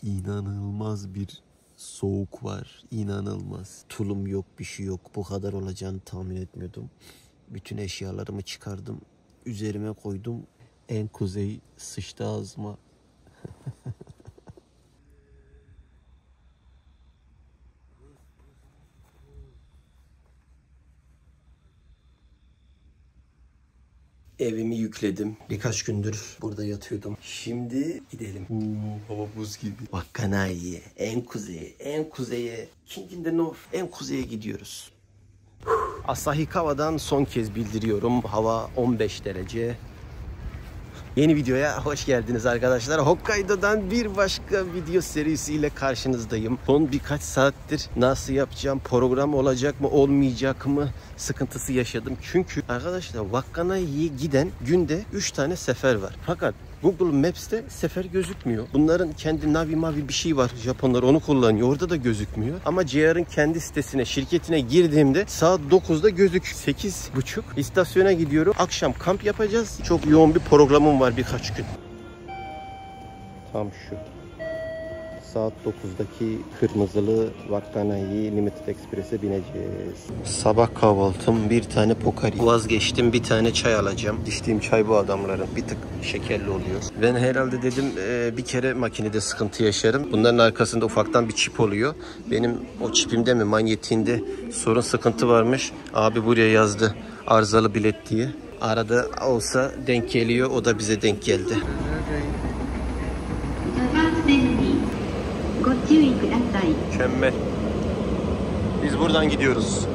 İnanılmaz bir soğuk var. İnanılmaz. Tulum yok, bir şey yok. Bu kadar olacağını tahmin etmiyordum. Bütün eşyalarımı çıkardım. Üzerime koydum. En kuzey sıçtı ağzıma. Evimi yükledim. Birkaç gündür burada yatıyordum. Şimdi gidelim. Hava buz gibi. Wakkanagi'ye, en kuzeye, en kuzeye. King in the North, en kuzeye gidiyoruz. Asahikawa'dan son kez bildiriyorum. Hava 15 derece. Yeni videoya hoş geldiniz arkadaşlar. Hokkaido'dan bir başka video serisiyle karşınızdayım. Son birkaç saattir nasıl yapacağım, program olacak mı olmayacak mı sıkıntısı yaşadım. Çünkü arkadaşlar Wakkanagi'ye giden günde 3 tane sefer var. Fakat Google Maps'te sefer gözükmüyor. Bunların kendi Navi bir şey var. Japonlar onu kullanıyor. Orada da gözükmüyor. Ama JR'ın kendi sitesine, şirketine girdiğimde saat 9'da gözüküyor. 8.30 istasyona gidiyorum. Akşam kamp yapacağız. Çok yoğun bir programım var birkaç gün. Tam şu. Saat 9'daki kırmızılı Wakkanagi Limited Express'e bineceğiz. Sabah kahvaltım bir tane pokari. Vazgeçtim, bir tane çay alacağım. İçtiğim çay bu adamların. Bir tık şekerli oluyor. Ben herhalde dedim bir kere makinede sıkıntı yaşarım. Bunların arkasında ufaktan bir çip oluyor. Benim o çipimde mi manyetiğinde sorun sıkıntı varmış. Abi buraya yazdı arızalı bilet diye. Arada olsa denk geliyor. O da bize denk geldi. Mükemmel. Biz buradan gidiyoruz.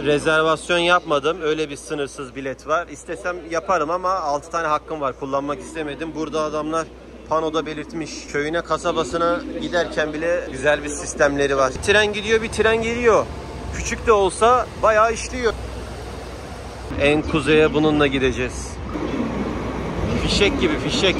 Rezervasyon yapmadım. Öyle bir sınırsız bilet var. İstesem yaparım ama 6 tane hakkım var. Kullanmak istemedim. Burada adamlar panoda belirtmiş. Köyüne, kasabasına giderken bile güzel bir sistemleri var. Bir tren gidiyor, bir tren geliyor. Küçük de olsa bayağı işliyor. En kuzeye bununla gideceğiz. Fişek gibi, fişek.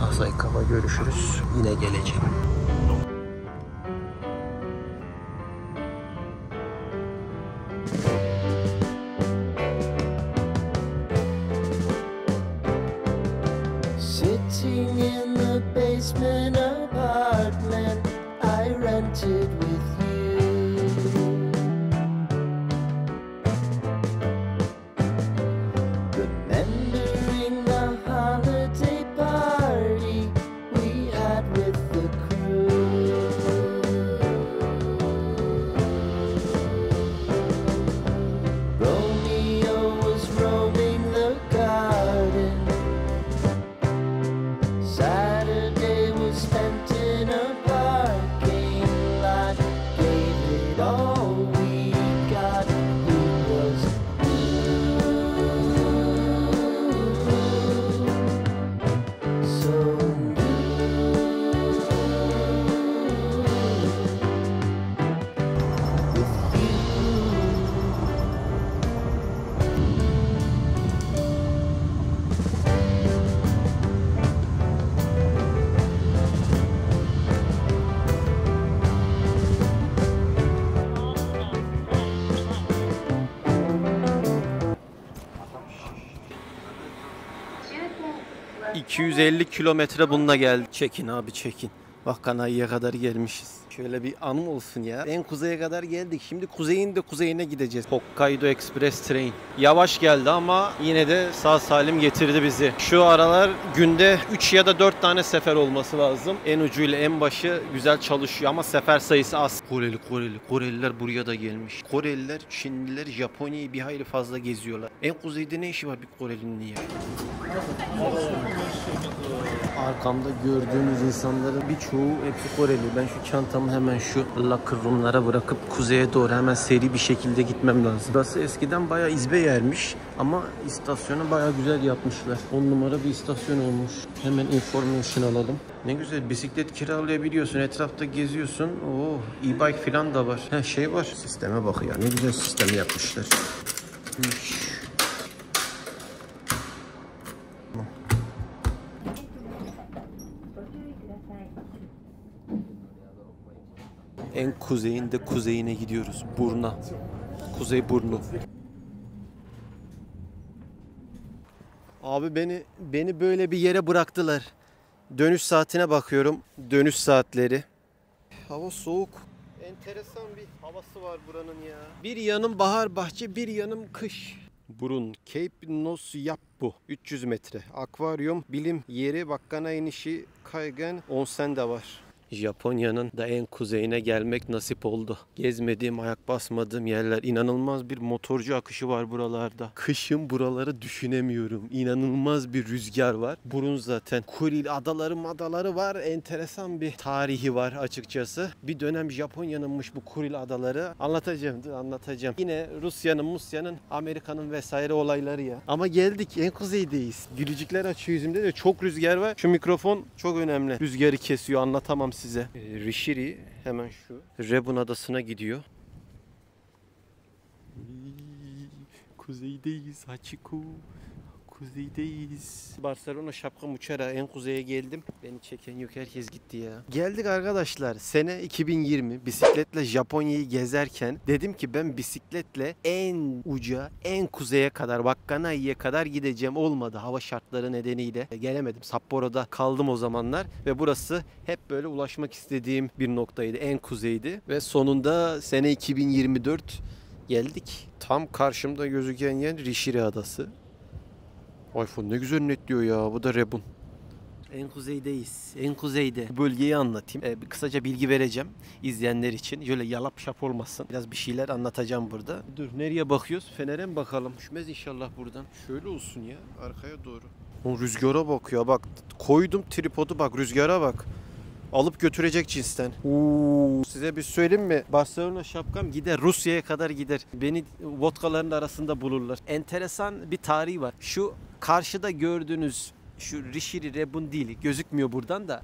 Asahikawa görüşürüz. Yine geleceğim. Sitting in the basement apartment I rented with you. Remembering the holiday party we had with the crew. Romeo was roaming the garden. Saturday was spent in a parking lot. Gave it all we got. It was so ...250 kilometre bununla geldi. Çekin abi, çekin. Wakkanagi'ye kadar gelmişiz. Şöyle bir anım olsun ya. En kuzeye kadar geldik. Şimdi kuzeyin de kuzeyine gideceğiz. Hokkaido Express Train. Yavaş geldi ama yine de sağ salim getirdi bizi. Şu aralar günde 3 ya da 4 tane sefer olması lazım. En ucuyla en başı güzel çalışıyor ama sefer sayısı az. Koreliler buraya da gelmiş. Koreliler, Çinliler Japonya'yı bir hayli fazla geziyorlar. En kuzeyde ne işi var bir Korelinin ya? Arkamda gördüğünüz insanların birçoğu hepsi Koreli. Ben şu çantamı hemen şu locker room'lara bırakıp kuzeye doğru hemen seri bir şekilde gitmem lazım. Burası eskiden bayağı izbe yermiş ama istasyonu bayağı güzel yapmışlar. 10 numara bir istasyon olmuş. Hemen information alalım. Ne güzel, bisiklet kiralayabiliyorsun, etrafta geziyorsun. Oo, e-bike falan da var. Şey var. Sisteme bak ya, ne güzel sistem yapmışlar. En kuzeyinde kuzeyine gidiyoruz. Burna. Kuzey burnu. Abi beni böyle bir yere bıraktılar. Dönüş saatine bakıyorum. Dönüş saatleri. Hava soğuk. Enteresan bir havası var buranın ya. Bir yanım bahar bahçe, bir yanım kış. Burun Cape Nos Yapbu 300 metre. Akvaryum, bilim yeri, Bakkana inişi, kaygan, onsen de var. Japonya'nın da en kuzeyine gelmek nasip oldu. Gezmediğim, ayak basmadığım yerler. İnanılmaz bir motorcu akışı var buralarda. Kışın buraları düşünemiyorum. İnanılmaz bir rüzgar var. Burun zaten. Kuril adaları var. Enteresan bir tarihi var açıkçası. Bir dönem Japonya'nınmış bu Kuril adaları. Anlatacağım. Yine Rusya'nın, Amerika'nın vesaire olayları ya. Ama geldik, en kuzeydeyiz. Gülücükler açıyor yüzümde de, çok rüzgar var. Şu mikrofon çok önemli. Rüzgarı kesiyor, anlatamam size. Rishiri hemen şu Rebun adasına gidiyor. Kuzeydeyiz Hachiko. Kuzeydeyiz. Barcelona şapkam uçara en kuzeye geldim. Beni çeken yok, herkes gitti ya. Geldik arkadaşlar. Sene 2020. Bisikletle Japonya'yı gezerken dedim ki ben bisikletle en uca, en kuzeye kadar, Wakkanai'ye kadar gideceğim. Olmadı hava şartları nedeniyle. Gelemedim. Sapporo'da kaldım o zamanlar ve burası hep böyle ulaşmak istediğim bir noktaydı. En kuzeydi ve sonunda sene 2024 geldik. Tam karşımda gözüken yer Rishiri adası. iPhone ne güzel netliyor ya. Bu da Rebun. En kuzeydeyiz. En kuzeyde. Bu bölgeyi anlatayım. Kısaca bilgi vereceğim izleyenler için. Şöyle yalap şap olmasın. Biraz bir şeyler anlatacağım burada. Dur, nereye bakıyoruz? Fener'e mi bakalım? Düşmez inşallah buradan. Şöyle olsun ya. Arkaya doğru. O rüzgara bak ya. Bak koydum tripodu, bak rüzgara bak. Alıp götürecek cinsten. Size bir söyleyeyim mi? Barcelona şapkam gider. Rusya'ya kadar gider. Beni vodkaların arasında bulurlar. Enteresan bir tarihi var. Şu karşıda gördüğünüz şu Rishiri Rebun değil, gözükmüyor buradan da,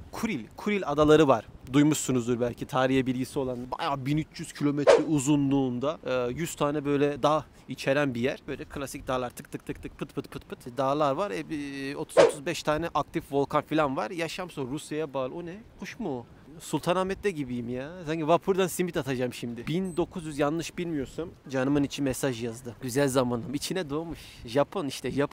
Kuril adaları var. Duymuşsunuzdur belki, tarihe bilgisi olan. Bayağı 1300 kilometre uzunluğunda 100 tane böyle dağ içeren bir yer. Böyle klasik dağlar, tık tık tık tık, pıt pıt pıt pıt dağlar var. 30-35 tane aktif volkan falan var. Yaşam sonra Rusya'ya bağlı. O ne? Kuş mu o? Sultanahmet'te gibiyim ya. Sanki vapurdan simit atacağım şimdi. 1900 yanlış bilmiyorsam canımın içi mesaj yazdı. Güzel zamanım. İçine doğmuş. Japon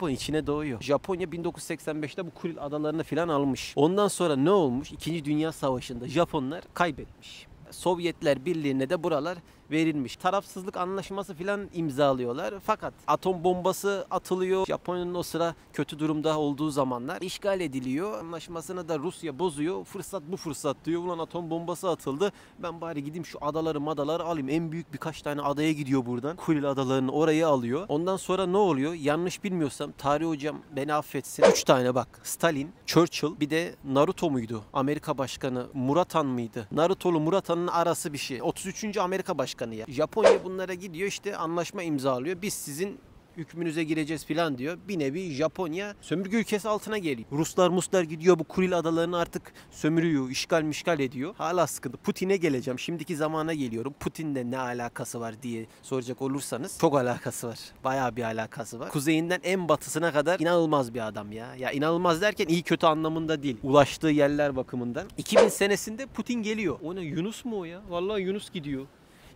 içine doğuyor. Japonya 1985'te bu Kuril adalarını filan almış. Ondan sonra ne olmuş? İkinci Dünya Savaşı'nda Japonlar kaybetmiş. Sovyetler Birliği'ne de buralar verilmiş. Tarafsızlık anlaşması filan imzalıyorlar. Fakat atom bombası atılıyor. Japonya'nın o sıra kötü durumda olduğu zamanlar işgal ediliyor. Anlaşmasını da Rusya bozuyor. Fırsat bu fırsat diyor. Ulan atom bombası atıldı. Ben bari gideyim şu adaları alayım. En büyük birkaç tane adaya gidiyor buradan. Kuril adalarını oraya alıyor. Ondan sonra ne oluyor? Yanlış bilmiyorsam, tarih hocam beni affetsin. 3 tane bak. Stalin, Churchill, bir de Naruto muydu? Amerika Başkanı Muratan mıydı? Naruto'lu Muratan'ın arası bir şey. 33. Amerika Başkanı ya. Japonya bunlara gidiyor, işte anlaşma imzalıyor. Biz sizin hükmünüze gireceğiz filan diyor. Bir nevi Japonya sömürge ülkesi altına geliyor. Ruslar gidiyor bu Kuril adalarını artık sömürüyor, işgal ediyor. Hala sıkıntı. Putin'e geleceğim. Şimdiki zamana geliyorum. Putin'le ne alakası var diye soracak olursanız çok alakası var. Bayağı bir alakası var. Kuzeyinden en batısına kadar inanılmaz bir adam ya. Ya inanılmaz derken iyi kötü anlamında değil. Ulaştığı yerler bakımından. 2000 senesinde Putin geliyor. O ne, Yunus mu o ya? Vallahi Yunus gidiyor.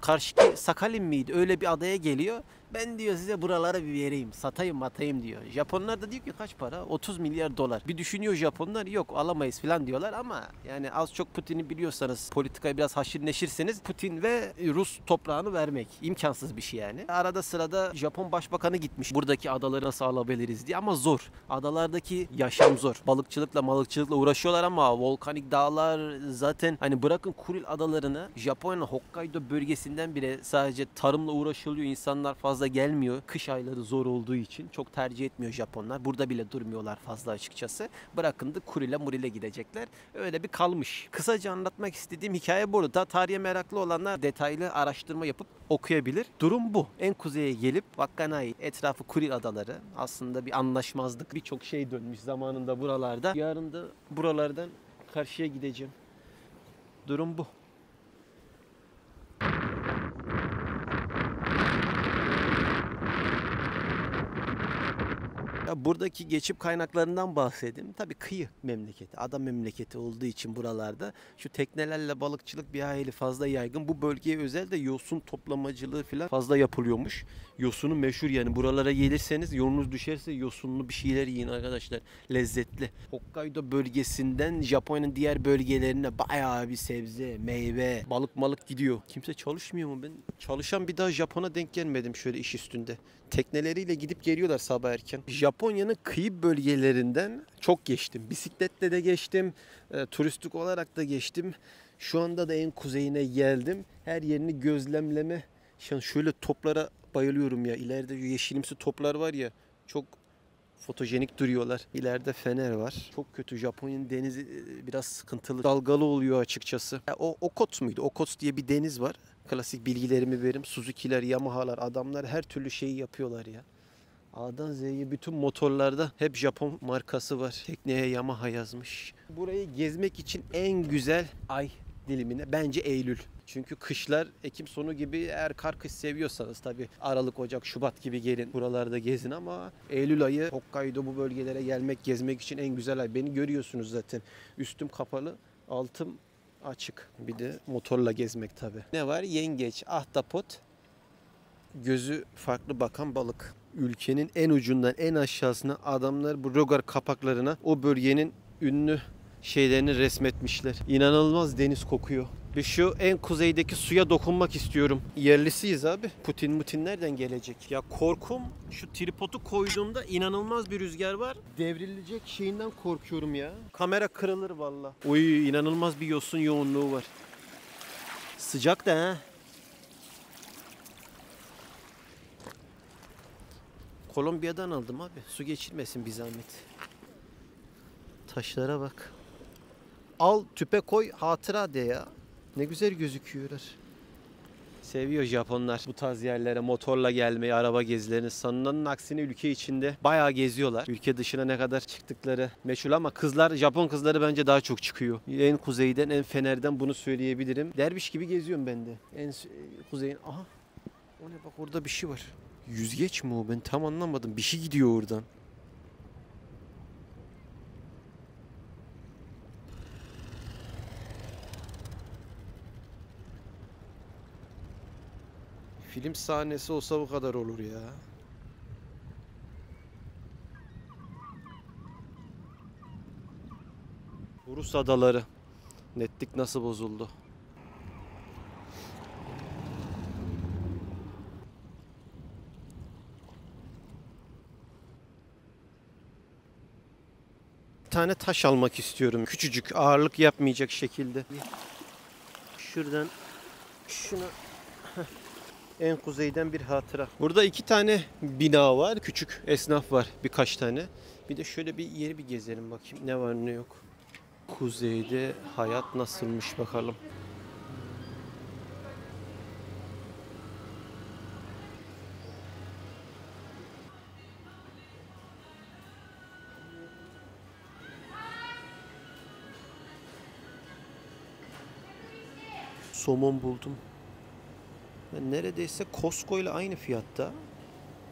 Karşıki Sakhalin miydi? Öyle bir adaya geliyor. Ben diyor size buraları bir vereyim, satayım diyor. Japonlar da diyor ki kaç para? 30 milyar dolar. Bir düşünüyor Japonlar, yok alamayız falan diyorlar ama yani az çok Putin'i biliyorsanız, politikaya biraz haşir neşirseniz, Putin ve Rus toprağını vermek imkansız bir şey yani. Arada sırada Japon başbakanı gitmiş buradaki adaları nasıl alabiliriz diye, ama zor. Adalardaki yaşam zor. Balıkçılıkla uğraşıyorlar ama volkanik dağlar zaten, hani bırakın Kuril adalarını, Japonya'nın Hokkaido bölgesinden bile sadece tarımla uğraşılıyor. İnsanlar fazla gelmiyor. Kış ayları zor olduğu için çok tercih etmiyor Japonlar. Burada bile durmuyorlar fazla açıkçası. Bırakın da Muril'e gidecekler. Öyle bir kalmış. Kısaca anlatmak istediğim hikaye burada. Tarihe meraklı olanlar detaylı araştırma yapıp okuyabilir. Durum bu. En kuzeye gelip Wakkanai etrafı Kuril adaları, aslında bir anlaşmazlık, birçok şey dönmüş zamanında buralarda. Yarın da buralardan karşıya gideceğim. Durum bu. sonra buradaki geçim kaynaklarından bahsedeyim. Tabii kıyı memleketi, ada memleketi olduğu için buralarda şu teknelerle balıkçılık bir hayli fazla yaygın. Bu bölgeye özel de yosun toplamacılığı falan fazla yapılıyormuş. Yosunu meşhur yani, buralara gelirseniz yolunuz düşerse yosunlu bir şeyler yiyin arkadaşlar. Lezzetli. Hokkaido bölgesinden Japonya'nın diğer bölgelerine bayağı bir sebze, meyve, balık gidiyor. Kimse çalışmıyor mu? Ben çalışan bir daha Japon'a denk gelmedim şöyle iş üstünde. Tekneleriyle gidip geliyorlar sabah erken. Japonya'nın kıyı bölgelerinden çok geçtim. Bisikletle de geçtim. Turistik olarak da geçtim. Şu anda da en kuzeyine geldim. Her yerini gözlemleme. Şöyle toplara bayılıyorum ya. İleride yeşilimsi toplar var ya. Çok fotojenik duruyorlar. İleride fener var. Çok kötü. Japonya'nın denizi biraz sıkıntılı. Dalgalı oluyor açıkçası. O Okhotsk muydu? Okhotsk diye bir deniz var. Klasik bilgilerimi veririm. Suzuki'ler, Yamaha'lar, adamlar her türlü şeyi yapıyorlar ya. A'dan Z'ye bütün motorlarda hep Japon markası var. Tekneye Yamaha yazmış. Burayı gezmek için en güzel ay dilimine bence Eylül. Çünkü kışlar Ekim sonu gibi, eğer kar kış seviyorsanız tabii Aralık, Ocak, Şubat gibi gelin buralarda gezin, ama Eylül ayı Hokkaido bu bölgelere gelmek, gezmek için en güzel ay. Beni görüyorsunuz zaten. Üstüm kapalı, altım açık. Bir de motorla gezmek tabii. Ne var? Yengeç, ahtapot, gözü farklı bakan balık. Ülkenin en ucundan en aşağısına adamlar bu rögar kapaklarına o bölgenin ünlü şeylerini resmetmişler. İnanılmaz deniz kokuyor. Ve şu en kuzeydeki suya dokunmak istiyorum. Yerlisiyiz abi. Putin nereden gelecek? Ya korkum, şu tripodu koyduğumda inanılmaz bir rüzgar var. Devrilecek şeyinden korkuyorum ya. Kamera kırılır valla. Uy, inanılmaz bir yosun yoğunluğu var. Sıcak da ha. Kolombiya'dan aldım abi. Su geçirmesin bir zahmet. Taşlara bak. Al tüpe koy, hatıra de ya. Ne güzel gözüküyorlar. Seviyor Japonlar bu tarz yerlere motorla gelmeyi, araba gezilerini. Sanılanın aksine ülke içinde bayağı geziyorlar. Ülke dışına ne kadar çıktıkları meçhul, ama kızlar, Japon kızları bence daha çok çıkıyor. En kuzeyden, en fenerden bunu söyleyebilirim. Derviş gibi geziyorum ben de. En kuzeyin. Aha. O ne, bak orada bir şey var. Yüzgeç mi o? Ben tam anlamadım. Bir şey gidiyor oradan. Film sahnesi olsa bu kadar olur ya. Rus adaları. Netlik nasıl bozuldu? Bir tane taş almak istiyorum. Küçücük, ağırlık yapmayacak şekilde. Şuradan şuna. En kuzeyden bir hatıra. Burada 2 tane bina var. Küçük esnaf var. Birkaç tane. Bir de şöyle bir yeri bir gezelim bakayım. Ne var ne yok. Kuzeyde hayat nasılmış bakalım. Somon buldum. Yani neredeyse Costco ile aynı fiyatta.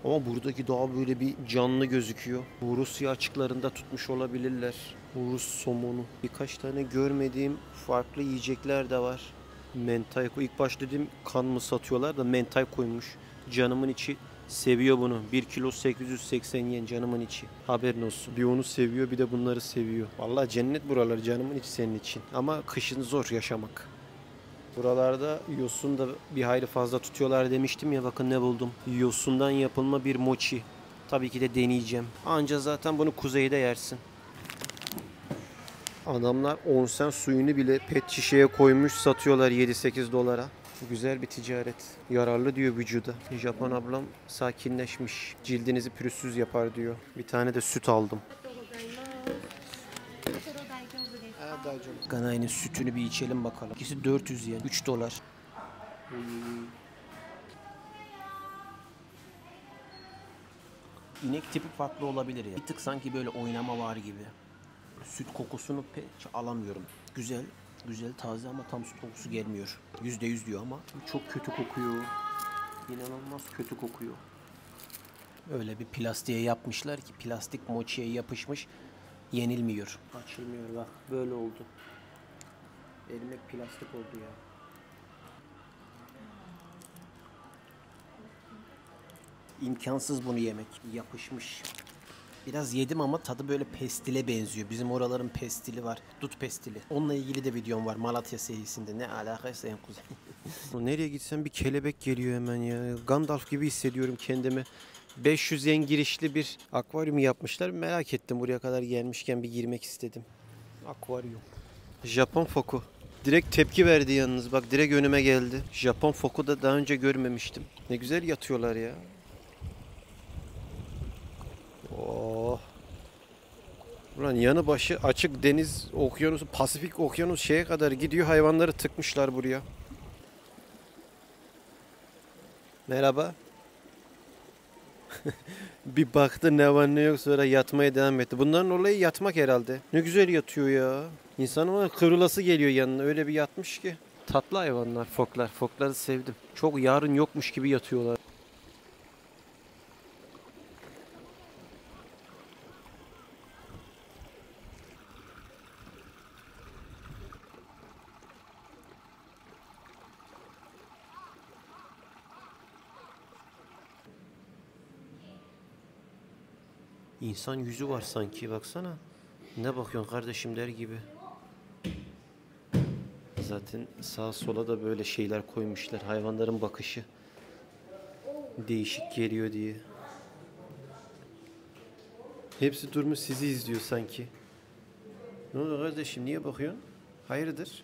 Ama buradaki daha böyle bir canlı gözüküyor. Bu Rusya açıklarında tutmuş olabilirler. Bu Rus somonu. Birkaç tane görmediğim farklı yiyecekler de var. Mentay. İlk başta dedim kan mı satıyorlar da mentay koymuş. Canımın içi seviyor bunu. 1 kilo 880 yen canımın içi. Haberin olsun. Bir onu seviyor, bir de bunları seviyor. Vallahi cennet buralar, canımın içi senin için. Ama kışın zor yaşamak. Buralarda yosun da bir hayli fazla tutuyorlar demiştim ya, bakın ne buldum. Yosundan yapılma bir mochi. Tabii ki de deneyeceğim. Anca zaten bunu kuzeyde yersin. Adamlar onsen suyunu bile pet şişeye koymuş satıyorlar 7-8 dolara. Güzel bir ticaret. Yararlı diyor vücuda. Japon ablam sakinleşmiş. Cildinizi pürüzsüz yapar diyor. Bir tane de süt aldım. Ganay'ın sütünü bir içelim bakalım. İkisi 400 yen. 3 dolar. İnek tipi farklı olabilir ya. Bir tık sanki böyle oynama var gibi. Süt kokusunu pek alamıyorum. Güzel. Güzel, taze ama tam süt kokusu gelmiyor. %100 diyor ama çok kötü kokuyor. İnanılmaz kötü kokuyor. Öyle bir plastiğe yapmışlar ki plastik mochiye yapışmış, yenilmiyor. Açılmıyor bak, böyle oldu. Elime plastik oldu ya. İmkansız bunu yemek. Yapışmış. Biraz yedim ama tadı böyle pestile benziyor. Bizim oraların pestili var. Dut pestili. Onunla ilgili de videom var Malatya serisinde. Ne alakaysa en kuzey. Nereye gitsem bir kelebek geliyor hemen ya. Gandalf gibi hissediyorum kendimi. 500 yen girişli bir akvaryum yapmışlar. Merak ettim, buraya kadar gelmişken bir girmek istedim. Akvaryum. Japon foku. Direkt tepki verdi yalnız. Bak direkt önüme geldi. Japon foku da daha önce görmemiştim. Ne güzel yatıyorlar ya. Oh. Ulan yanı başı açık deniz okyanusu, Pasifik okyanus şeye kadar gidiyor. Hayvanları tıkmışlar buraya. Merhaba. Bir baktı ne var ne yok, sonra yatmaya devam etti. Bunların olayı yatmak herhalde. Ne güzel yatıyor ya. İnsanın kırılası geliyor yanına. Öyle bir yatmış ki. Tatlı hayvanlar foklar. Fokları sevdim. Çok yarın yokmuş gibi yatıyorlar. İnsan yüzü var sanki, baksana. Ne bakıyorsun kardeşim der gibi. Zaten sağa sola da böyle şeyler koymuşlar. Hayvanların bakışı değişik geliyor diye. Hepsi durmuş sizi izliyor sanki. Ne oldu kardeşim, niye bakıyorsun? Hayırdır?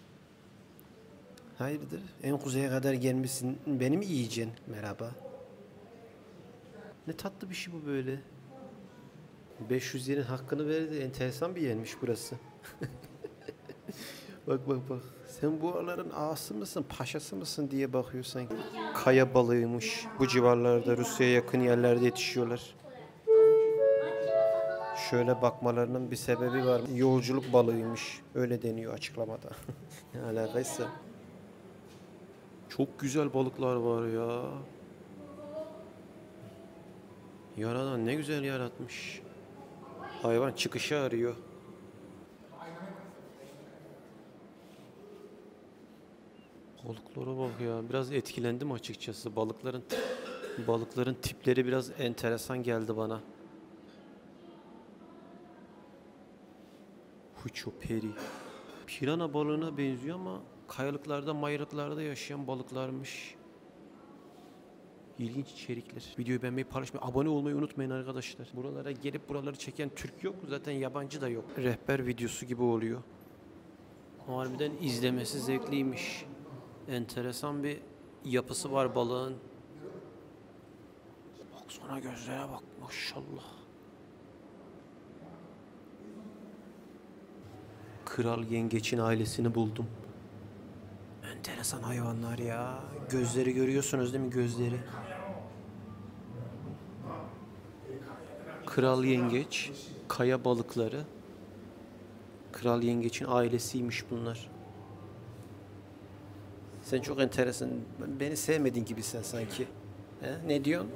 Hayırdır? En kuzeye kadar gelmişsin. Beni mi yiyeceksin? Merhaba. Ne tatlı bir şey bu böyle. 500 yerin hakkını verdi. Enteresan bir yermiş burası. Bak bak bak. Sen bu araların ağası mısın, paşası mısın diye bakıyorsan. Kaya balığıymış. Bu civarlarda Rusya'ya yakın yerlerde yetişiyorlar. Şöyle bakmalarının bir sebebi var. Yolculuk balığıymış. Öyle deniyor açıklamada. Ne alakaysa. Çok güzel balıklar var ya. Yaradan ne güzel yaratmış. Hayvan çıkışı arıyor. Balıklara bak ya. Biraz etkilendim açıkçası. Balıkların tipleri biraz enteresan geldi bana. Huço peri. Pirana balığına benziyor ama kayalıklarda, mayırıklarda yaşayan balıklarmış. İlginç içerikler. Videoyu beğenmeyi, paylaşmayı, abone olmayı unutmayın arkadaşlar. Buralara gelip buraları çeken Türk yok. Zaten yabancı da yok. Rehber videosu gibi oluyor. Harbiden izlemesi zevkliymiş. Enteresan bir yapısı var balığın. Baksana gözlere bak maşallah. Kral yengeçin ailesini buldum. Enteresan hayvanlar ya. Gözleri görüyorsunuz değil mi, gözleri? Kral yengeç, kaya balıkları. Kral yengeçin ailesiymiş bunlar. Sen çok enteresan. Beni sevmedin gibi sen sanki. He? Ne diyorsun?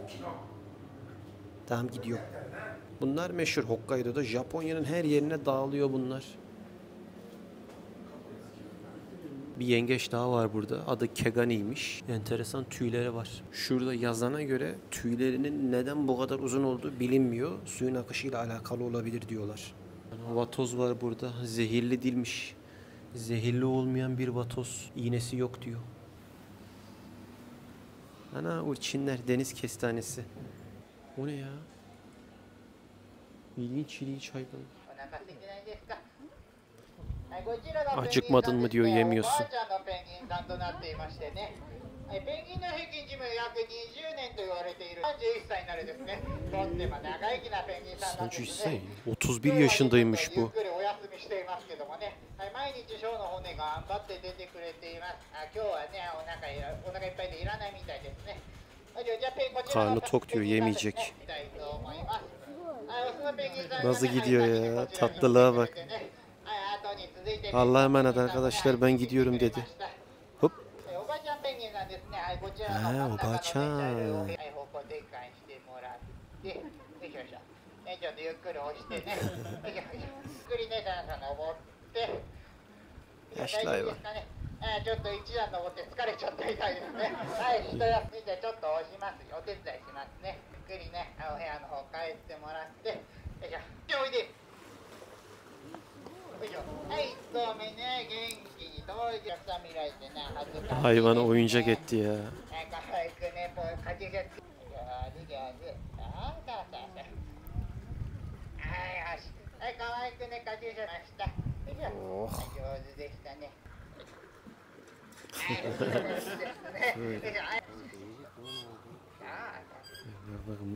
Tamam, gidiyor. Bunlar meşhur Hokkaido'da. Japonya'nın her yerine dağılıyor bunlar. Bir yengeç daha var burada. Adı Kegani'ymiş. Enteresan tüyleri var. Şurada yazana göre tüylerinin neden bu kadar uzun olduğu bilinmiyor. Suyun akışıyla alakalı olabilir diyorlar. Vatoz var burada. Zehirli değilmiş. Zehirli olmayan bir vatoz. İğnesi yok diyor. Ana urçinler, deniz kestanesi. O ne ya? İlginç hayvan. Acıkmadın mı diyor, yemiyorsun. Sancho Issei 31 yaşındaymış bu. Karnı tok diyor, yemeyecek. Nasıl gidiyor ya? Tatlılığa bak. Allah'a emanet arkadaşlar, ben gidiyorum dedi. Hop. Ha, Oba-chan. で、よいしょよいしょ。ちょっとゆっくり押してね。よいしょよいしょ。ゆっくりね、段差登って。大丈夫ですかね。ちょっと一段登って疲れちゃったみたいですね。はい、一休みでちょっと押します。お手伝いしますね。ゆっくりね、お部屋の方帰ってもらって。よいしょ。おいで。よいしょ。はい、1投目ね、元気に遠いお客さん見られてね、恥ずかしい、ね。Hayvana oyuncak etti ya. 可愛くね、こう、かじがつく。上手上手。ああ、そうそうそう。はい、よし。はい、可愛くね、かじがました。よいしょ。はい、上手でしたね。はい、上手ですね。よいしょ。はい。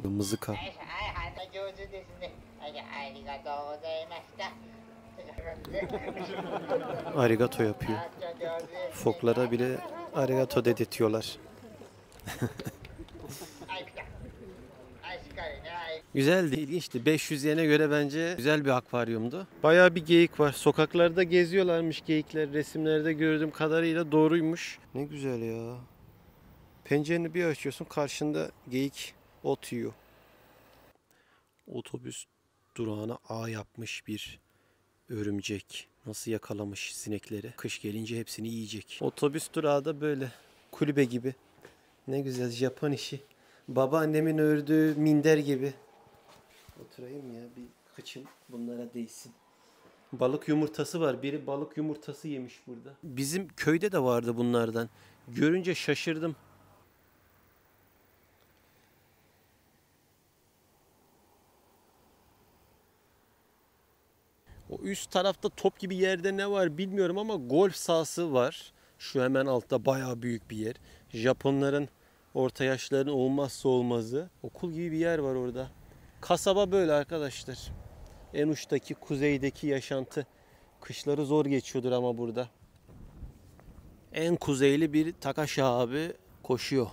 Mızıka. はい、はい、上手ですね。はい、ありがとうございました。Arigato yapıyor. Foklara bile arigato dedirtiyorlar. Güzeldi, ilginçti. 500 yene göre bence güzel bir akvaryumdu. Bayağı bir geyik var. Sokaklarda geziyorlarmış geyikler. Resimlerde gördüğüm kadarıyla doğruymuş. Ne güzel ya. Pencereni bir açıyorsun, karşında geyik ot yiyor. Otobüs durağına ağ yapmış bir örümcek. Nasıl yakalamış sinekleri. Kış gelince hepsini yiyecek. Otobüs durağı da böyle kulübe gibi. Ne güzel Japon işi. Babaannemin ördüğü minder gibi. Oturayım ya, bir kıçım bunlara değsin. Balık yumurtası var. Biri balık yumurtası yemiş burada. Bizim köyde de vardı bunlardan. Görünce şaşırdım. O üst tarafta top gibi yerde ne var bilmiyorum ama golf sahası var. Şu hemen altta bayağı büyük bir yer. Japonların, orta yaşların olmazsa olmazı. Okul gibi bir yer var orada. Kasaba böyle arkadaşlar. En uçtaki, kuzeydeki yaşantı. Kışları zor geçiyordur ama burada. En kuzeyli bir Takashi abi koşuyor.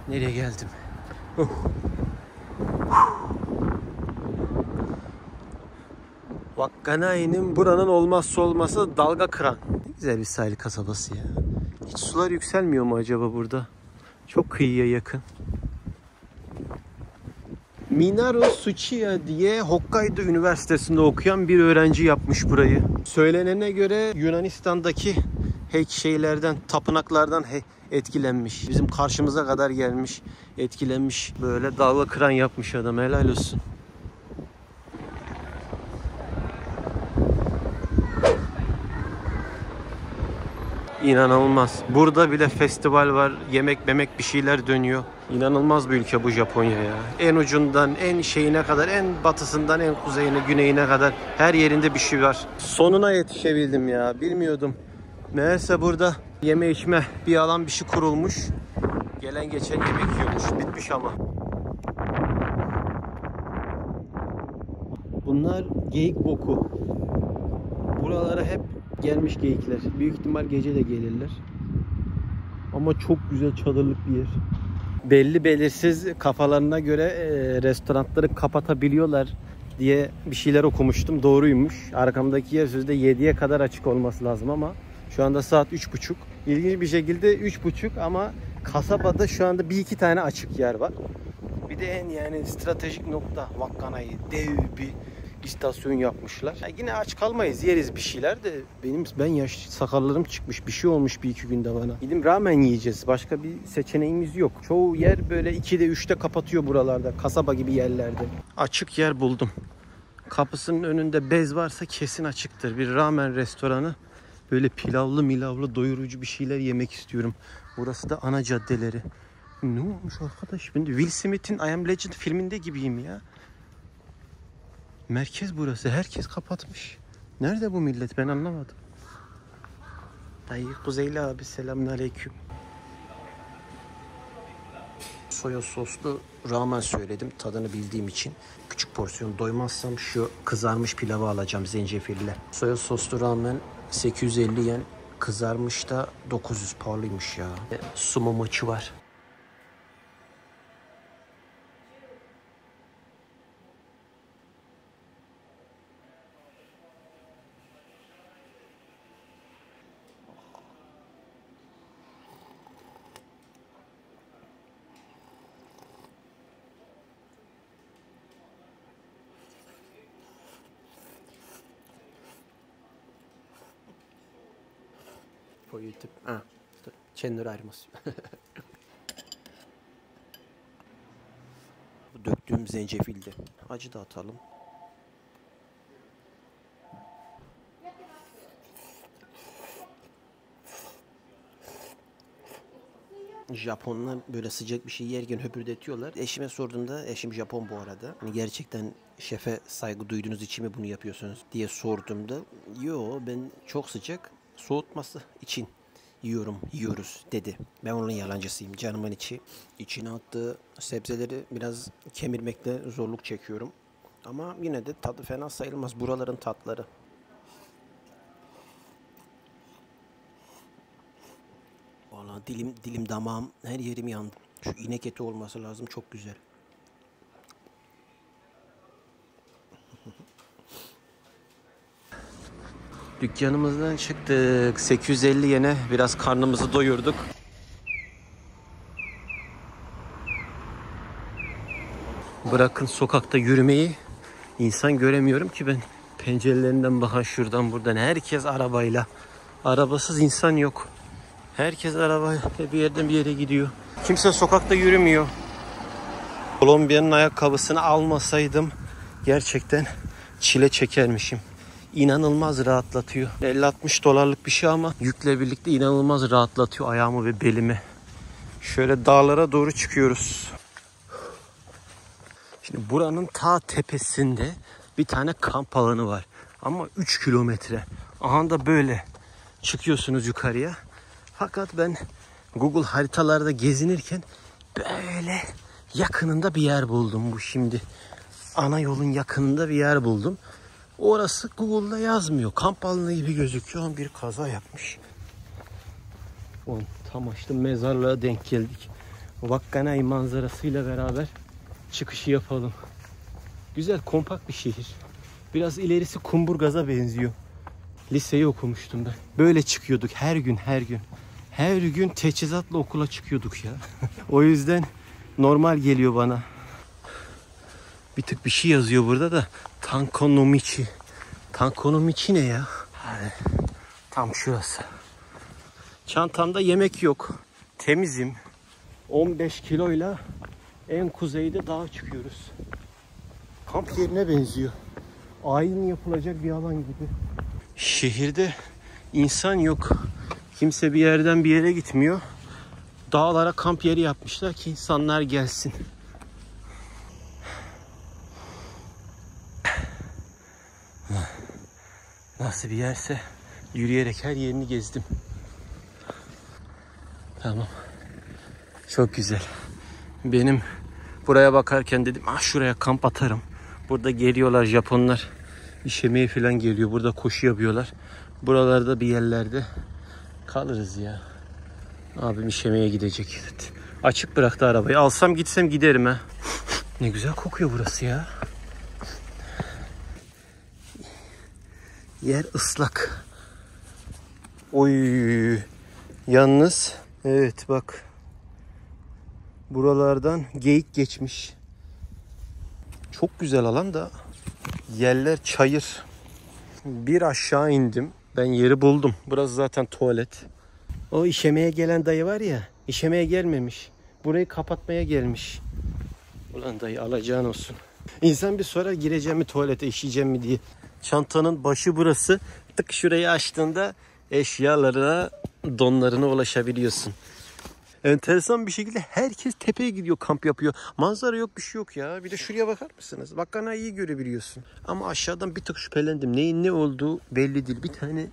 Nereye geldim? Wakkanai'nin buranın olmazsa olmazı dalga kıran. Ne güzel bir sahil kasabası ya. Hiç sular yükselmiyor mu acaba burada? Çok kıyıya yakın. Minaru Tsuchiya diye Hokkaido Üniversitesi'nde okuyan bir öğrenci yapmış burayı. Söylenene göre Yunanistan'daki şeylerden, tapınaklardan etkilenmiş. Bizim karşımıza kadar gelmiş, etkilenmiş. Böyle dalga kıran yapmış adam. Helal olsun. İnanılmaz. Burada bile festival var. Yemek memek bir şeyler dönüyor. İnanılmaz bir ülke bu Japonya ya. En ucundan en şeyine kadar, en batısından en kuzeyine, güneyine kadar her yerinde bir şey var. Sonuna yetişebildim ya. Bilmiyordum. Meğerse burada yeme içme bir alan, bir şey kurulmuş. Gelen geçen yemek yiyormuş. Bitmiş ama. Bunlar geyik boku. Buralara hep gelmiş geyikler. Büyük ihtimal gece de gelirler. Ama çok güzel çadırlık bir yer. Belli belirsiz kafalarına göre restoranları kapatabiliyorlar diye bir şeyler okumuştum. Doğruymuş. Arkamdaki yer sözde 7'ye kadar açık olması lazım ama şu anda saat 3.30. İlginç bir şekilde 3.30 ama kasabada şu anda bir iki tane açık yer var. Bir de en yani stratejik nokta Wakkanai, dev bir istasyon yapmışlar. Ya yine aç kalmayız, yeriz bir şeyler de ben yaş sakallarım çıkmış, bir şey olmuş bir iki günde bana. Gidip ramen yiyeceğiz. Başka bir seçeneğimiz yok. Çoğu yer böyle 2'de 3'te kapatıyor buralarda. Kasaba gibi yerlerde. Açık yer buldum. Kapısının önünde bez varsa kesin açıktır. Bir ramen restoranı. Böyle pilavlı milavlı doyurucu bir şeyler yemek istiyorum. Burası da ana caddeleri. Ne olmuş arkadaş? Ben de Will Smith'in I Am Legend filminde gibiyim ya. Merkez burası. Herkes kapatmış. Nerede bu millet? Ben anlamadım. Dayı Kuzeyli abi selamünaleyküm. Soya soslu ramen söyledim. Tadını bildiğim için. Küçük porsiyon doymazsam şu kızarmış pilavı alacağım zencefille. Soya soslu ramen 850 yen. Kızarmış da 900, pahalıymış ya. Sumo maçı var. for YouTube. Ah, channel ayrılması. Döktüğüm zencefilde. Acı da atalım. Japonlar böyle sıcak bir şey yerken höpürdetiyorlar. Eşime sorduğumda, eşim Japon bu arada. Hani gerçekten şefe saygı duyduğunuz için mi bunu yapıyorsunuz diye sorduğumda, yo ben çok sıcak soğutması için yiyoruz dedi. Ben onun yalancısıyım. Canımın içi. İçine attığı sebzeleri biraz kemirmekte zorluk çekiyorum. Ama yine de tadı fena sayılmaz. Buraların tatları. Valla dilim damağım, her yerim yandı. Şu inek eti olması lazım, çok güzel. Dükkanımızdan çıktık. 850 yene biraz karnımızı doyurduk. Bırakın sokakta yürümeyi, insan göremiyorum ki ben. Pencerelerinden bakan şuradan buradan herkes arabayla. Arabasız insan yok. Herkes arabayla bir yerden bir yere gidiyor. Kimse sokakta yürümüyor. Kolombiya'nın ayakkabısını almasaydım gerçekten çile çekermişim. İnanılmaz rahatlatıyor. 50-60 dolarlık bir şey ama yükle birlikte inanılmaz rahatlatıyor ayağımı ve belimi. Şöyle dağlara doğru çıkıyoruz. Şimdi buranın ta tepesinde bir tane kamp alanı var. Ama 3 kilometre. Aha da böyle çıkıyorsunuz yukarıya. Fakat ben Google haritalarda gezinirken böyle yakınında bir yer buldum. Bu şimdi ana yolun yakınında bir yer buldum. Orası Google'da yazmıyor. Kamp alanı gibi gözüküyor. Bir kaza yapmış. Tam açtım, mezarlığa denk geldik. Wakkanai manzarasıyla beraber çıkışı yapalım. Güzel, kompakt bir şehir. Biraz ilerisi Kumburgaz'a benziyor. Liseyi okumuştum ben. Böyle çıkıyorduk her gün. Her gün teçhizatla okula çıkıyorduk ya. O yüzden normal geliyor bana. Bir tık bir şey yazıyor burada da. Tankonomichi. Tankonomichi ne ya? Tam şurası. Çantamda yemek yok. Temizim. 15 kiloyla en kuzeyde dağa çıkıyoruz. Kamp yerine benziyor. Ayin yapılacak bir alan gibi. Şehirde insan yok. Kimse bir yerden bir yere gitmiyor. Dağlara kamp yeri yapmışlar ki insanlar gelsin. Nasıl bir yerse yürüyerek her yerini gezdim. Tamam. Çok güzel. Benim buraya bakarken dedim, şuraya kamp atarım. Burada geliyorlar Japonlar. İşemeye falan geliyor. Burada koşu yapıyorlar. Buralarda bir yerlerde kalırız ya. Abim işemeye gidecek. Açık bıraktı arabayı. Alsam gitsem giderim ha. Ne güzel kokuyor burası ya. Yer ıslak. Oy. Yalnız evet bak. Buralardan geyik geçmiş. Çok güzel alan da yerler çayır. Bir aşağı indim. Ben yeri buldum. Burası zaten tuvalet. O işemeye gelen dayı var ya, işemeye gelmemiş. Burayı kapatmaya gelmiş. Ulan dayı, alacağın olsun. İnsan bir sorar, gireceğim mi tuvalete, işeyeceğim mi diye. Çantanın başı burası. Tık şurayı açtığında eşyalarına, donlarına ulaşabiliyorsun. Enteresan bir şekilde herkes tepeye gidiyor, kamp yapıyor. Manzara yok, bir şey yok ya. Bir de şuraya bakar mısınız? Wakkanai'yi görebiliyorsun. Ama aşağıdan bir tık şüphelendim. Neyin ne olduğu belli değil. Bir tane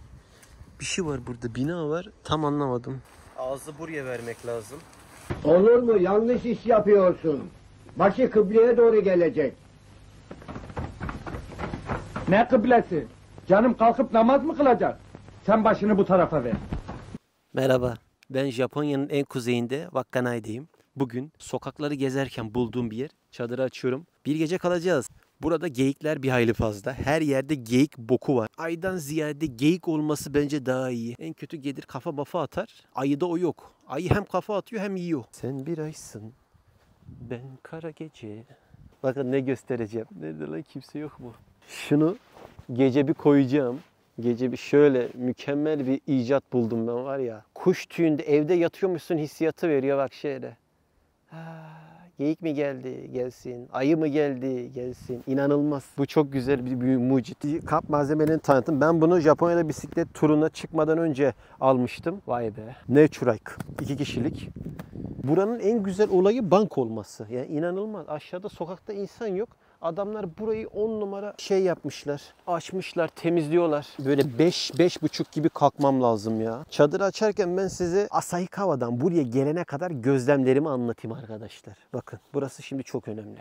bir şey var burada. Bina var. Tam anlamadım. Ağzı buraya vermek lazım. Olur mu? Yanlış iş yapıyorsun. Başı kıbleye doğru gelecek. Ne kıblesi? Canım kalkıp namaz mı kılacak? Sen başını bu tarafa ver. Merhaba. Ben Japonya'nın en kuzeyinde Wakkanai'deyim. Bugün sokakları gezerken bulduğum bir yer. Çadırı açıyorum. Bir gece kalacağız. Burada geyikler bir hayli fazla. Her yerde geyik boku var. Aydan ziyade geyik olması bence daha iyi. En kötü gelir kafa bafa atar. Ayıda o yok. Ayı hem kafa atıyor hem yiyor. Sen bir aysın. Ben kara gece. Bakın ne göstereceğim. Nerede lan, kimse yok mu? Şunu gece bir koyacağım. Gece bir şöyle mükemmel bir icat buldum ben var ya. Kuş tüyünde evde yatıyormuşsun hissiyatı veriyor bak şöyle. Geyik mi geldi? Gelsin. Ayı mı geldi? Gelsin. İnanılmaz. Bu çok güzel bir mucit. Kamp malzemelerini tanıtım. Ben bunu Japonya'da bisiklet turuna çıkmadan önce almıştım. Vay be. Naturike. 2 kişilik. Buranın en güzel olayı bank olması. Yani inanılmaz. Aşağıda sokakta insan yok. Adamlar burayı 10 numara şey yapmışlar. Açmışlar, temizliyorlar. Böyle 5-5.30 gibi kalkmam lazım ya. Çadırı açarken ben size Asahikawa'dan buraya gelene kadar gözlemlerimi anlatayım arkadaşlar. Bakın burası şimdi çok önemli.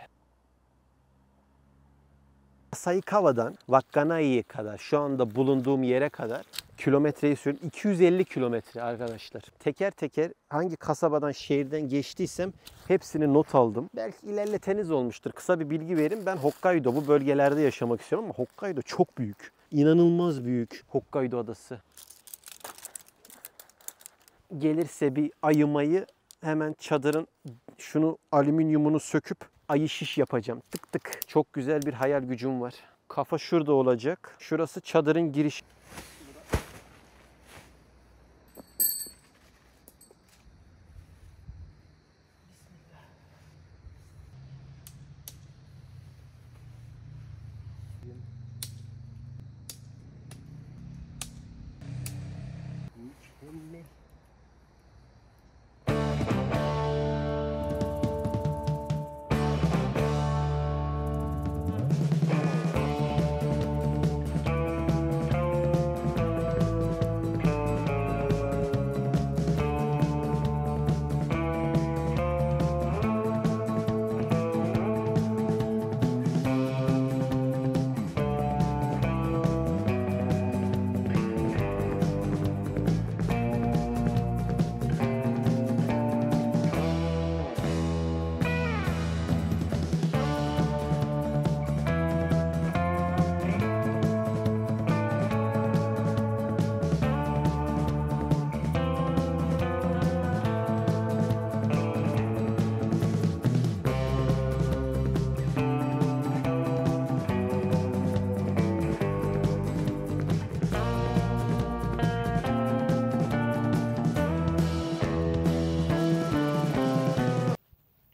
Asahikawa'dan Wakkanai'ye kadar, şu anda bulunduğum yere kadar kilometreyi söyleyeyim. 250 kilometre arkadaşlar. Teker teker hangi kasabadan, şehirden geçtiysem hepsini not aldım. Belki ilerleteniz olmuştur. Kısa bir bilgi vereyim. Ben Hokkaido, bu bölgelerde yaşamak istiyorum ama Hokkaido çok büyük. İnanılmaz büyük Hokkaido adası. Gelirse bir ayımayı hemen çadırın şunu alüminyumunu söküp ayı şiş yapacağım. Tık tık. Çok güzel bir hayal gücüm var. Kafa şurada olacak. Şurası çadırın girişi. Mükemmel.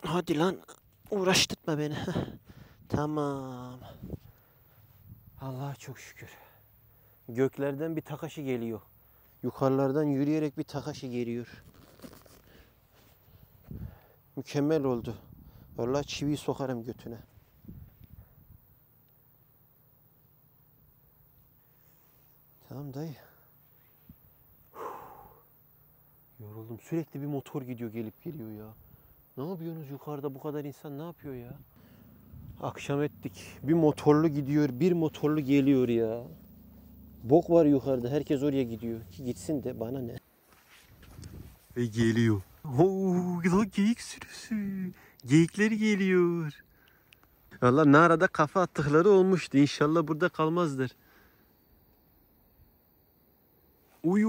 Hadi lan uğraştırma beni. Tamam. Allah'a çok şükür. Göklerden bir Takashi geliyor. Yukarılardan yürüyerek bir Takashi geliyor. Mükemmel oldu. Vallahi çiviyi sokarım götüne. Tamam dayı. Yoruldum. Sürekli bir motor gidiyor, gelip geliyor ya. Ne yapıyorsunuz yukarıda, bu kadar insan ne yapıyor ya? Akşam ettik. Bir motorlu gidiyor, bir motorlu geliyor ya. Bok var yukarıda, herkes oraya gidiyor. Ki gitsin de bana ne? Ve geliyor. Oo, geyik sürüsü. Geyikler geliyor. Vallahi Nara'da kafa attıkları olmuştu. İnşallah burada kalmazlar. Uy.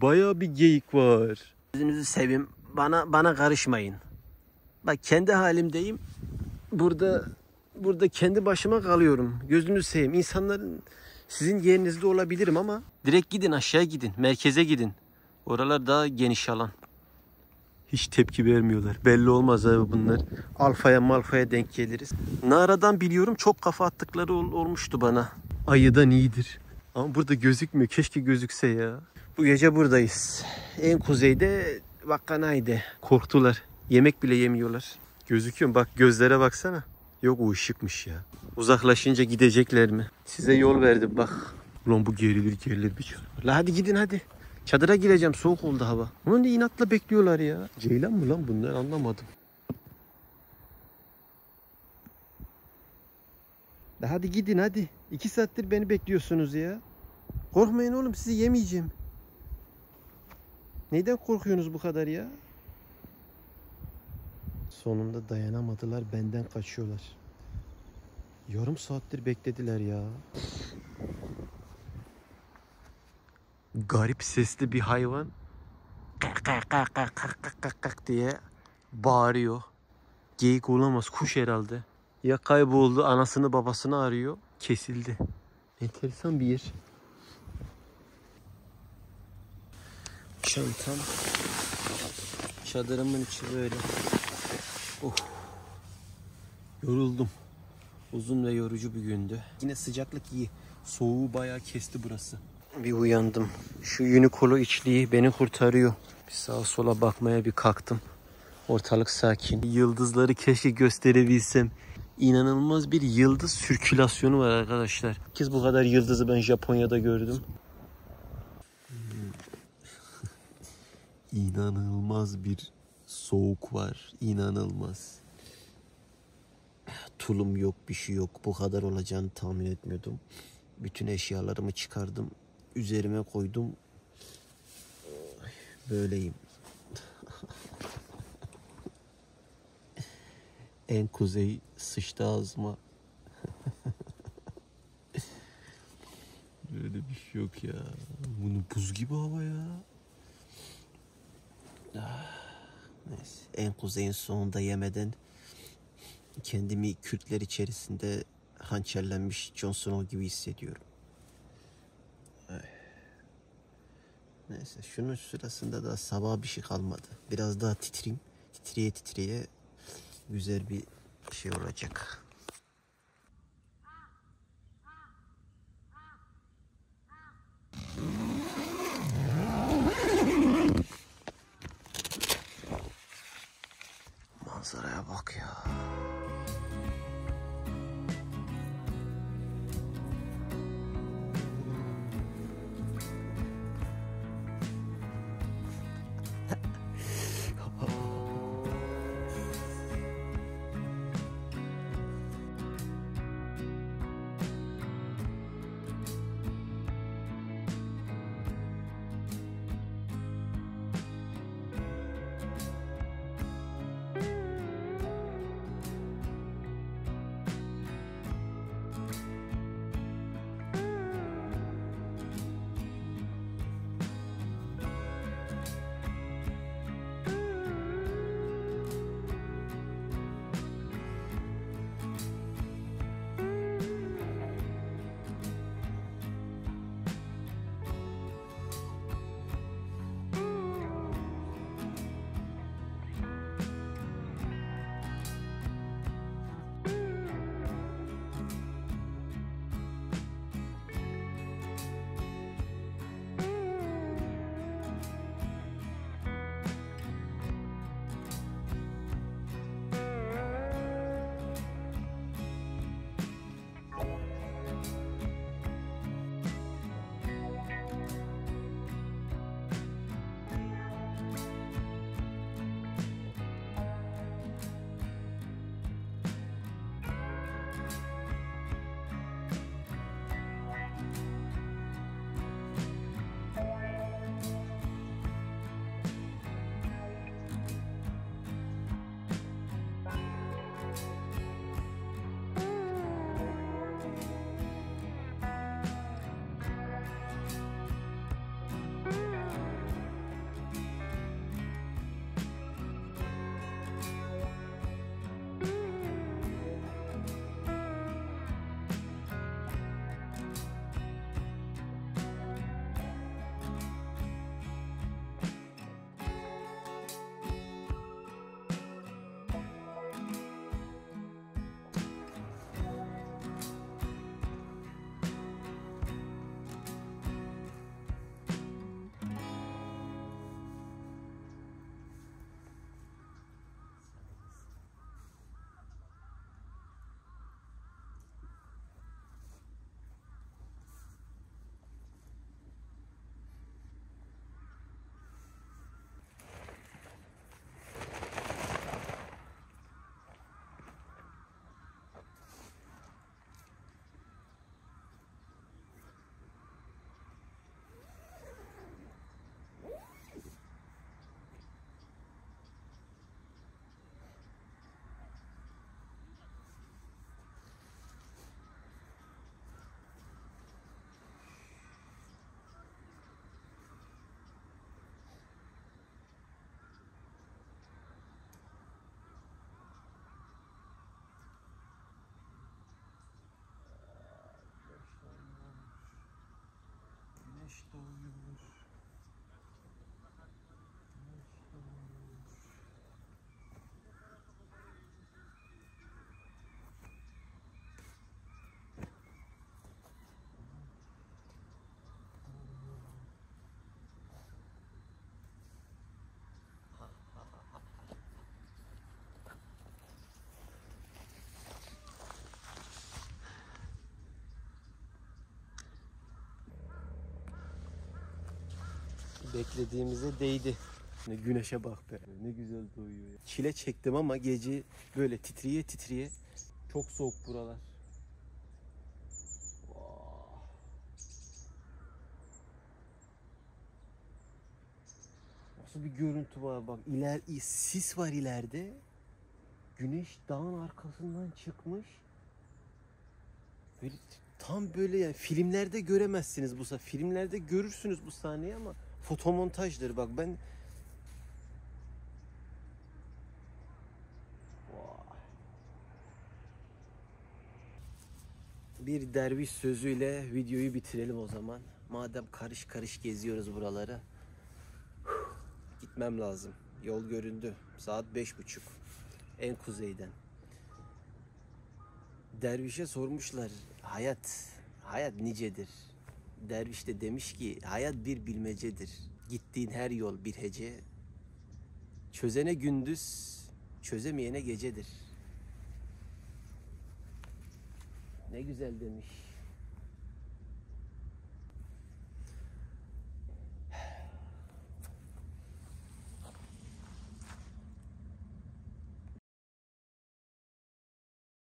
Bayağı bir geyik var. Gözünüzü seveyim. Bana karışmayın. Bak kendi halimdeyim. Burada kendi başıma kalıyorum. Gözünüzü seveyim. İnsanların sizin yerinizde olabilirim ama direkt gidin, aşağıya gidin. Merkeze gidin. Oralar daha geniş alan. Hiç tepki vermiyorlar. Belli olmaz abi bunlar. Alfaya malfaya denk geliriz. Nara'dan biliyorum, çok kafa attıkları olmuştu bana. Ayıdan iyidir. Ama burada gözükmüyor. Keşke gözükse ya. Bu gece buradayız. En kuzeyde Wakkanai'de. Korktular. Yemek bile yemiyorlar. Gözüküyor mu? Bak gözlere baksana. Yok, o ışıkmış ya. Uzaklaşınca gidecekler mi? Size yol verdim bak. Ulan bu gerilir bir çocuk. La hadi gidin hadi. Çadıra gireceğim, soğuk oldu hava. Onu da inatla bekliyorlar ya. Ceylan mı lan bunlar, anlamadım. La hadi gidin hadi. 2 saattir beni bekliyorsunuz ya. Korkmayın oğlum, sizi yemeyeceğim. Neyden korkuyorsunuz bu kadar ya? Sonunda dayanamadılar, benden kaçıyorlar. Yarım saattir beklediler ya. Garip sesli bir hayvan kak diye bağırıyor. Geyik olamaz, kuş herhalde. Ya kayboldu, anasını babasını arıyor, kesildi. Enteresan bir yer. çantam. Çadırımın içi böyle. Oh. Yoruldum. Uzun ve yorucu bir gündü. Yine sıcaklık iyi. Soğuğu bayağı kesti burası. Bir uyandım. Şu Uniqlo içliği beni kurtarıyor. Bir sağa sola bakmaya bir kalktım. Ortalık sakin. Yıldızları keşke gösterebilsem. İnanılmaz bir yıldız sirkülasyonu var arkadaşlar. İlk kez bu kadar yıldızı ben Japonya'da gördüm. İnanılmaz bir soğuk var. İnanılmaz. Tulum yok, bir şey yok. Bu kadar olacağını tahmin etmiyordum. Bütün eşyalarımı çıkardım. Üzerime koydum. Böyleyim. En kuzey sıçtı ağzıma. Böyle bir şey yok ya. Bunu buz gibi hava ya. Neyse. En kuzeyin sonunda yemeden kendimi Kürtler içerisinde hançerlenmiş Jon Snow gibi hissediyorum. Neyse, şunun sırasında da sabah bir şey kalmadı. Biraz daha titreyeyim. Titreye titreye güzel bir şey olacak. Manzaraya bak ya. Güneş doğuyor. Beklediğimize değdi. Ne güneşe bak be. Ne güzel doğuyor ya. Çile çektim ama gece böyle titriye titriye. Çok soğuk buralar. Nasıl bir görüntü var bak. Sis var ileride. Güneş dağın arkasından çıkmış. Böyle tam böyle yani filmlerde göremezsiniz bu sahne. Filmlerde görürsünüz bu sahneyi ama fotomontajdır bak ben. Bir derviş sözüyle videoyu bitirelim o zaman. Madem karış karış geziyoruz buraları. Gitmem lazım. Yol göründü. Saat 5:30. En kuzeyden. Dervişe sormuşlar. Hayat nicedir. Derviş de demiş ki hayat bir bilmecedir. Gittiğin her yol bir hece. Çözene gündüz, çözemeyene gecedir. Ne güzel demiş.